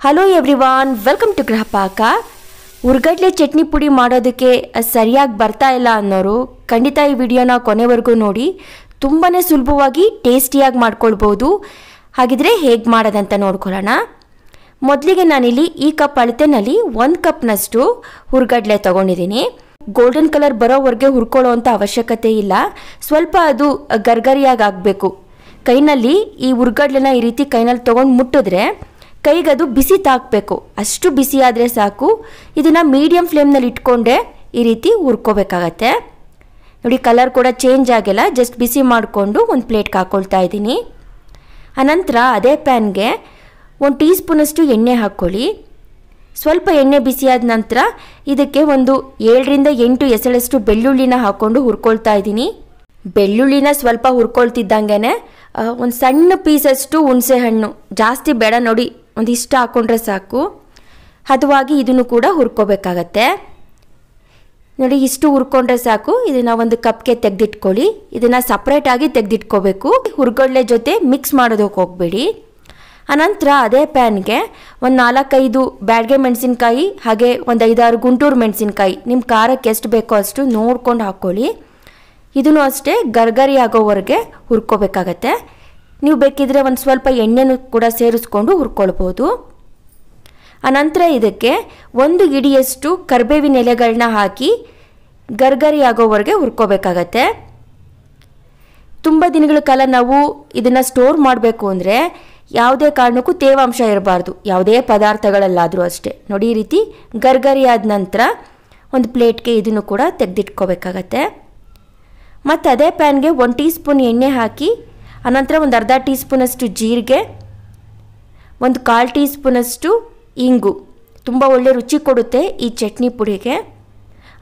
Hello everyone, welcome to Grihapaka. ಉರ್ಗಡ್ಲೆ ಚಟ್ನಿ ಪುಡಿ ಮಾಡೋದಕ್ಕೆ ಸರಿಯಾಗಿ ಬರ್ತಾ ಇಲ್ಲ ಅನ್ನೋರು ಖಂಡಿತ ಈ ವಿಡಿಯೋನ ಕೊನೆವರೆಗೂ ನೋಡಿ. ತುಂಬಾ ಸುಲಭವಾಗಿ ಟೇಸ್ಟಿಯಾಗಿ ಮಾಡ್ಕೊಳ್ಬೋದು. ಹಾಗಿದ್ರೆ ಹೇಗೆ ಮಾಡೋದಂತ ನೋಡ್ಕೊಳ್ಳೋಣ. ಮೊದಲಿಗೆ ನಾನಿಲ್ಲಿ ಈ ಕಪ್ ಅಳತೆನಲ್ಲಿ 1 ಕಪ್ನಷ್ಟು ಹುರ್ಗಡ್ಲೆ ತೊಗೊಂಡಿದ್ದೀನಿ. ಗೋಲ್ಡನ್ ಕಲರ್ ಬರೋವರೆಗೆ ಹುರ್ಕೊಳ್ಳೋ ಅಂಥ ಅವಶ್ಯಕತೆ ಇಲ್ಲ. ಸ್ವಲ್ಪ ಅದು ಗರ್ಗರಿಯಾಗಿ ಆಗಬೇಕು. ಕೈನಲ್ಲಿ ಈ ಹುರ್ಗಡ್ಲೆನ ಈ ರೀತಿ ಕೈನಲ್ಲಿ ತೊಗೊಂಡು ಮುಟ್ಟಿದ್ರೆ ಕೈಗದು ಬಿಸಿ ತಾಕಬೇಕು. ಅಷ್ಟು ಬಿಸಿ ಆದರೆ ಸಾಕು. ಇದನ್ನು ಮೀಡಿಯಮ್ ಫ್ಲೇಮ್ನಲ್ಲಿ ಇಟ್ಕೊಂಡೆ ಈ ರೀತಿ ಹುರ್ಕೋಬೇಕಾಗತ್ತೆ. ನೋಡಿ, ಕಲರ್ ಕೂಡ ಚೇಂಜ್ ಆಗಿಲ್ಲ. ಜಸ್ಟ್ ಬಿಸಿ ಮಾಡಿಕೊಂಡು ಒಂದು ಪ್ಲೇಟ್ಗೆ ಹಾಕ್ಕೊಳ್ತಾ ಇದ್ದೀನಿ. ಆನಂತರ ಅದೇ ಪ್ಯಾನ್ಗೆ 1 ಟೀ ಸ್ಪೂನಷ್ಟು ಎಣ್ಣೆ ಹಾಕ್ಕೊಳ್ಳಿ. ಸ್ವಲ್ಪ ಎಣ್ಣೆ ಬಿಸಿಯಾದ ನಂತರ ಇದಕ್ಕೆ ಒಂದು 7ರಿಂದ 8 ಎಸಳಷ್ಟು ಬೆಳ್ಳುಳ್ಳಿನ ಹಾಕ್ಕೊಂಡು ಹುರ್ಕೊಳ್ತಾ ಇದ್ದೀನಿ. ಬೆಳ್ಳುಳ್ಳಿನ ಸ್ವಲ್ಪ ಹುರ್ಕೊಳ್ತಿದ್ದಂಗೆ ಒಂದು ಸಣ್ಣ ಪೀಸಷ್ಟು ಹುಣಸೆ ಹಣ್ಣು, ಜಾಸ್ತಿ ಬೇಡ ನೋಡಿ, ಒಂದಿಷ್ಟು ಹಾಕ್ಕೊಂಡ್ರೆ ಸಾಕು. ಹದವಾಗಿ ಇದನ್ನು ಕೂಡ ಹುರ್ಕೋಬೇಕಾಗತ್ತೆ. ನೋಡಿ, ಇಷ್ಟು ಹುರ್ಕೊಂಡ್ರೆ ಸಾಕು. ಇದನ್ನು ಒಂದು ಕಪ್ಗೆ ತೆಗೆದಿಟ್ಕೊಳ್ಳಿ. ಇದನ್ನು ಸಪ್ರೇಟಾಗಿ ತೆಗೆದಿಟ್ಕೋಬೇಕು. ಹುರ್ಗಡ್ಲೆ ಜೊತೆ ಮಿಕ್ಸ್ ಮಾಡೋದಕ್ಕೆ ಹೋಗಬೇಡಿ. ಆನಂತರ ಅದೇ ಪ್ಯಾನ್ಗೆ ಒಂದು 4-5 ಬ್ಯಾಡಗೆ ಮೆಣಸಿನ್ಕಾಯಿ, ಹಾಗೆ ಒಂದು 5-6 ಗುಂಟೂರು ಮೆಣಸಿನ್ಕಾಯಿ, ನಿಮ್ಮ ಖಾರಕ್ಕೆ ಎಷ್ಟು ಬೇಕೋ ಅಷ್ಟು ನೋಡ್ಕೊಂಡು ಹಾಕ್ಕೊಳ್ಳಿ. ಇದನ್ನು ಅಷ್ಟೇ ಗರ್ಗರಿ ಆಗೋವರೆಗೆ ಹುರ್ಕೋಬೇಕಾಗತ್ತೆ. ನೀವು ಬೇಕಿದ್ರೆ ಒಂದು ಸ್ವಲ್ಪ ಎಣ್ಣೆನೂ ಕೂಡ ಸೇರಿಸ್ಕೊಂಡು ಹುರ್ಕೊಳ್ಬೋದು. ಆನಂತರ ಇದಕ್ಕೆ 1 ಹಿಡಿಯಷ್ಟು ಕರಿಬೇವಿನ ಎಲೆಗಳನ್ನ ಹಾಕಿ ಗರ್ಗರಿ ಆಗೋವರೆಗೆ ಹುರ್ಕೋಬೇಕಾಗತ್ತೆ. ತುಂಬ ದಿನಗಳ ಕಾಲ ನಾವು ಇದನ್ನು ಸ್ಟೋರ್ ಮಾಡಬೇಕು ಅಂದರೆ ಯಾವುದೇ ಕಾರಣಕ್ಕೂ ತೇವಾಂಶ ಇರಬಾರ್ದು, ಯಾವುದೇ ಪದಾರ್ಥಗಳಲ್ಲಾದರೂ ಅಷ್ಟೇ. ನೋಡಿ, ಈ ರೀತಿ ಗರ್ಗರಿ ಆದ ನಂತರ ಒಂದು ಪ್ಲೇಟ್ಗೆ ಇದನ್ನು ಕೂಡ ತೆಗೆದಿಟ್ಕೋಬೇಕಾಗತ್ತೆ. ಮತ್ತು ಅದೇ ಪ್ಯಾನ್ಗೆ 1 ಟೀ ಸ್ಪೂನ್ ಎಣ್ಣೆ ಹಾಕಿ, ಆನಂತರ ಒಂದು ಅರ್ಧ ಟೀ ಸ್ಪೂನಷ್ಟು ಜೀರಿಗೆ, ಒಂದು 1/4 ಟೀ ಸ್ಪೂನಷ್ಟು ಇಂಗು, ತುಂಬ ಒಳ್ಳೆ ರುಚಿ ಕೊಡುತ್ತೆ ಈ ಚಟ್ನಿ ಪುಡಿಗೆ.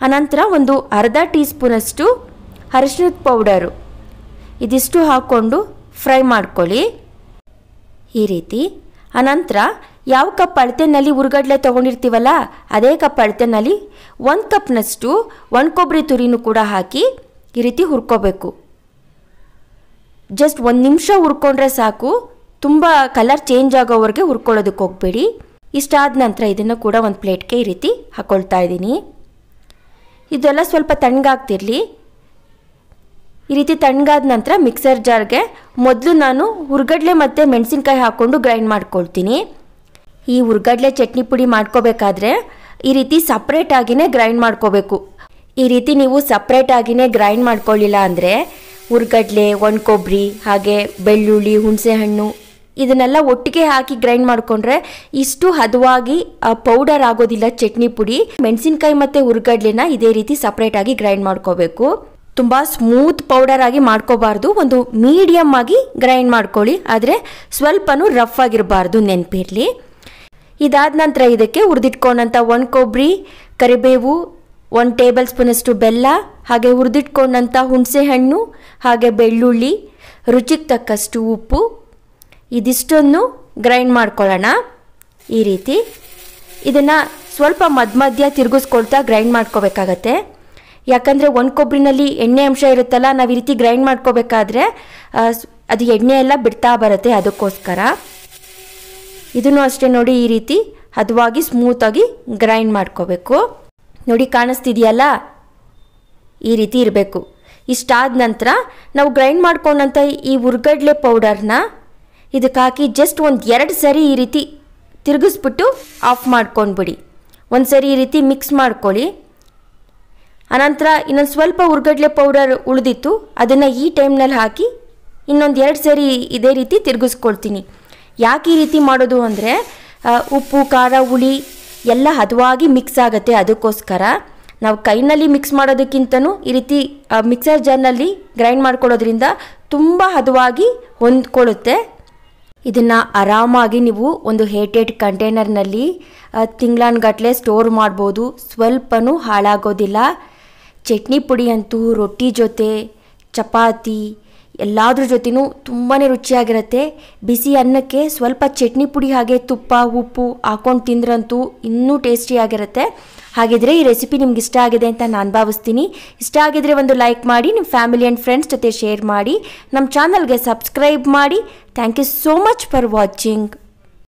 ಆನಂತರ ಒಂದು ಅರ್ಧ ಟೀ ಸ್ಪೂನಷ್ಟು ಅರಿಶಿಣದ ಪೌಡರು, ಇದಿಷ್ಟು ಹಾಕ್ಕೊಂಡು ಫ್ರೈ ಮಾಡ್ಕೊಳ್ಳಿ ಈ ರೀತಿ. ಆನಂತರ ಯಾವ ಕಪ್ ಅಳತೆನಲ್ಲಿ ಹುರ್ಗಡ್ಲೆ ತೊಗೊಂಡಿರ್ತೀವಲ್ಲ ಅದೇ ಕಪ್ ಅಳತೆನಲ್ಲಿ 1 ಕಪ್ನಷ್ಟು ಒಣ ಕೊಬ್ಬರಿ ತುರಿನೂ ಕೂಡ ಹಾಕಿ ಈ ರೀತಿ ಹುರ್ಕೋಬೇಕು. ಜಸ್ಟ್ 1 ನಿಮಿಷ ಹುರ್ಕೊಂಡ್ರೆ ಸಾಕು. ತುಂಬ ಕಲರ್ ಚೇಂಜ್ ಆಗೋವರೆಗೆ ಹುರ್ಕೊಳ್ಳೋದಕ್ಕೆ ಹೋಗಬೇಡಿ. ಇಷ್ಟಾದ ನಂತರ ಇದನ್ನು ಕೂಡ ಒಂದು ಪ್ಲೇಟ್ಗೆ ಈ ರೀತಿ ಹಾಕ್ಕೊಳ್ತಾ ಇದ್ದೀನಿ. ಇದೆಲ್ಲ ಸ್ವಲ್ಪ ತಣ್ಣಗಾಗ್ತಿರಲಿ. ಈ ರೀತಿ ತಣ್ಣಗಾದ ನಂತರ ಮಿಕ್ಸರ್ ಜಾರ್ಗೆ ಮೊದಲು ನಾನು ಹುರ್ಗಡ್ಲೆ ಮತ್ತು ಮೆಣಸಿನ್ಕಾಯಿ ಹಾಕ್ಕೊಂಡು ಗ್ರೈಂಡ್ ಮಾಡ್ಕೊಳ್ತೀನಿ. ಈ ಹುರ್ಗಡ್ಲೆ ಚಟ್ನಿ ಪುಡಿ ಮಾಡ್ಕೋಬೇಕಾದ್ರೆ ಈ ರೀತಿ ಸಪ್ರೇಟಾಗಿಯೇ ಗ್ರೈಂಡ್ ಮಾಡ್ಕೋಬೇಕು. ಈ ರೀತಿ ನೀವು ಸಪ್ರೇಟಾಗಿಯೇ ಗ್ರೈಂಡ್ ಮಾಡ್ಕೊಳ್ಳಿಲ್ಲ ಅಂದರೆ ಹುರ್ಗಡ್ಲೆ, ಒಣ ಕೊಬ್ಬರಿ, ಹಾಗೆ ಬೆಳ್ಳುಳ್ಳಿ, ಹುಣಸೆ ಹಣ್ಣು ಇದನ್ನೆಲ್ಲ ಒಟ್ಟಿಗೆ ಹಾಕಿ ಗ್ರೈಂಡ್ ಮಾಡಿಕೊಂಡ್ರೆ ಇಷ್ಟು ಹದವಾಗಿ ಪೌಡರ್ ಆಗೋದಿಲ್ಲ ಚಟ್ನಿ ಪುಡಿ. ಮೆಣಸಿನ್ಕಾಯಿ ಮತ್ತು ಹುರ್ಗಡ್ಲೆನ ಇದೇ ರೀತಿ ಸಪ್ರೇಟಾಗಿ ಗ್ರೈಂಡ್ ಮಾಡ್ಕೋಬೇಕು. ತುಂಬ ಸ್ಮೂತ್ ಪೌಡರ್ ಆಗಿ ಮಾಡ್ಕೋಬಾರ್ದು, ಒಂದು ಮೀಡಿಯಮ್ ಆಗಿ ಗ್ರೈಂಡ್ ಮಾಡ್ಕೊಳ್ಳಿ. ಆದರೆ ಸ್ವಲ್ಪನೂ ರಫ್ ಆಗಿರಬಾರ್ದು, ನೆನಪಿರಲಿ. ಇದಾದ ನಂತರ ಇದಕ್ಕೆ ಹುರಿದಿಟ್ಕೊಂಡಂಥ ಒಣ ಕೊಬ್ಬರಿ, ಕರಿಬೇವು, 1 ಟೇಬಲ್ ಸ್ಪೂನಷ್ಟು ಬೆಲ್ಲ, ಹಾಗೆ ಹುರಿದಿಟ್ಕೊಂಡಂಥ ಹುಣಸೆ ಹಣ್ಣು, ಹಾಗೆ ಬೆಳ್ಳುಳ್ಳಿ, ರುಚಿಗೆ ತಕ್ಕಷ್ಟು ಉಪ್ಪು, ಇದಿಷ್ಟನ್ನು ಗ್ರೈಂಡ್ ಮಾಡ್ಕೊಳ್ಳೋಣ ಈ ರೀತಿ. ಇದನ್ನು ಸ್ವಲ್ಪ ಮಧ್ಯ ತಿರುಗಿಸ್ಕೊಳ್ತಾ ಗ್ರೈಂಡ್ ಮಾಡ್ಕೋಬೇಕಾಗತ್ತೆ. ಯಾಕಂದರೆ ಒಣ ಕೊಬ್ಬರಿನಲ್ಲಿ ಎಣ್ಣೆ ಅಂಶ ಇರುತ್ತಲ್ಲ, ನಾವು ಈ ರೀತಿ ಗ್ರೈಂಡ್ ಮಾಡ್ಕೋಬೇಕಾದ್ರೆ ಅದು ಎಣ್ಣೆ ಎಲ್ಲ ಬಿಡ್ತಾ ಬರುತ್ತೆ. ಅದಕ್ಕೋಸ್ಕರ ಇದನ್ನು ಅಷ್ಟೇ ನೋಡಿ, ಈ ರೀತಿ ಹದವಾಗಿ ಸ್ಮೂತಾಗಿ ಗ್ರೈಂಡ್ ಮಾಡ್ಕೋಬೇಕು. ನೋಡಿ, ಕಾಣಿಸ್ತಿದೆಯಲ್ಲ, ಈ ರೀತಿ ಇರಬೇಕು. ಇಷ್ಟಾದ ನಂತರ ನಾವು ಗ್ರೈಂಡ್ ಮಾಡ್ಕೊಂಡಂಥ ಈ ಹುರ್ಗಡ್ಲೆ ಪೌಡರ್ನ ಇದಕ್ಕೆ ಹಾಕಿ ಜಸ್ಟ್ ಒಂದು 2 ಸರಿ ಈ ರೀತಿ ತಿರುಗಿಸ್ಬಿಟ್ಟು ಆಫ್ ಮಾಡ್ಕೊಂಡ್ಬಿಡಿ. ಒಂದು ಸರಿ ಈ ರೀತಿ ಮಿಕ್ಸ್ ಮಾಡ್ಕೊಳ್ಳಿ. ಆನಂತರ ಇನ್ನೊಂದು ಸ್ವಲ್ಪ ಹುರ್ಗಡ್ಲೆ ಪೌಡರ್ ಉಳಿದಿತ್ತು, ಅದನ್ನು ಈ ಟೈಮ್ನಲ್ಲಿ ಹಾಕಿ ಇನ್ನೊಂದು 2 ಸರಿ ಇದೇ ರೀತಿ ತಿರುಗಿಸ್ಕೊಳ್ತೀನಿ. ಯಾಕೆ ಈ ರೀತಿ ಮಾಡೋದು ಅಂದರೆ ಉಪ್ಪು, ಖಾರ, ಹುಳಿ ಎಲ್ಲ ಹದವಾಗಿ ಮಿಕ್ಸ್ ಆಗುತ್ತೆ. ಅದಕ್ಕೋಸ್ಕರ ನಾವು ಕೈನಲ್ಲಿ ಮಿಕ್ಸ್ ಮಾಡೋದಕ್ಕಿಂತನೂ ಈ ರೀತಿ ಮಿಕ್ಸರ್ ಜಾರ್ನಲ್ಲಿ ಗ್ರೈಂಡ್ ಮಾಡ್ಕೊಳ್ಳೋದ್ರಿಂದ ತುಂಬ ಹದವಾಗಿ ಹೊಂದ್ಕೊಳ್ಳುತ್ತೆ. ಇದನ್ನು ಆರಾಮಾಗಿ ನೀವು ಒಂದು ಏರ್ಟೈಟ್ ಕಂಟೈನರ್ನಲ್ಲಿ ತಿಂಗಳಾನುಗಟ್ಟಲೆ ಸ್ಟೋರ್ ಮಾಡ್ಬೋದು, ಸ್ವಲ್ಪನೂ ಹಾಳಾಗೋದಿಲ್ಲ. ಚಟ್ನಿ ಪುಡಿ ಅಂತೂ ರೊಟ್ಟಿ ಜೊತೆ, ಚಪಾತಿ ಎಲ್ಲಾದ್ರ ಜೊತೆನೂ ತುಂಬಾ ರುಚಿಯಾಗಿರುತ್ತೆ. ಬಿಸಿ ಅನ್ನಕ್ಕೆ ಸ್ವಲ್ಪ ಚಟ್ನಿ ಪುಡಿ ಹಾಗೆ ತುಪ್ಪ, ಉಪ್ಪು ಹಾಕ್ಕೊಂಡು ತಿಂದ್ರಂತೂ ಇನ್ನೂ ಟೇಸ್ಟಿಯಾಗಿರುತ್ತೆ. ಹಾಗಿದ್ರೆ ಈ ರೆಸಿಪಿ ನಿಮ್ಗೆ ಇಷ್ಟ ಆಗಿದೆ ಅಂತ ನಾನು ಭಾವಿಸ್ತೀನಿ. ಇಷ್ಟ ಆಗಿದ್ರೆ ಒಂದು ಲೈಕ್ ಮಾಡಿ, ನಿಮ್ಮ ಫ್ಯಾಮಿಲಿ ಆ್ಯಂಡ್ ಫ್ರೆಂಡ್ಸ್ ಜೊತೆ ಶೇರ್ ಮಾಡಿ, ನಮ್ಮ ಚಾನಲ್ಗೆ ಸಬ್ಸ್ಕ್ರೈಬ್ ಮಾಡಿ. Thank you so much for watching.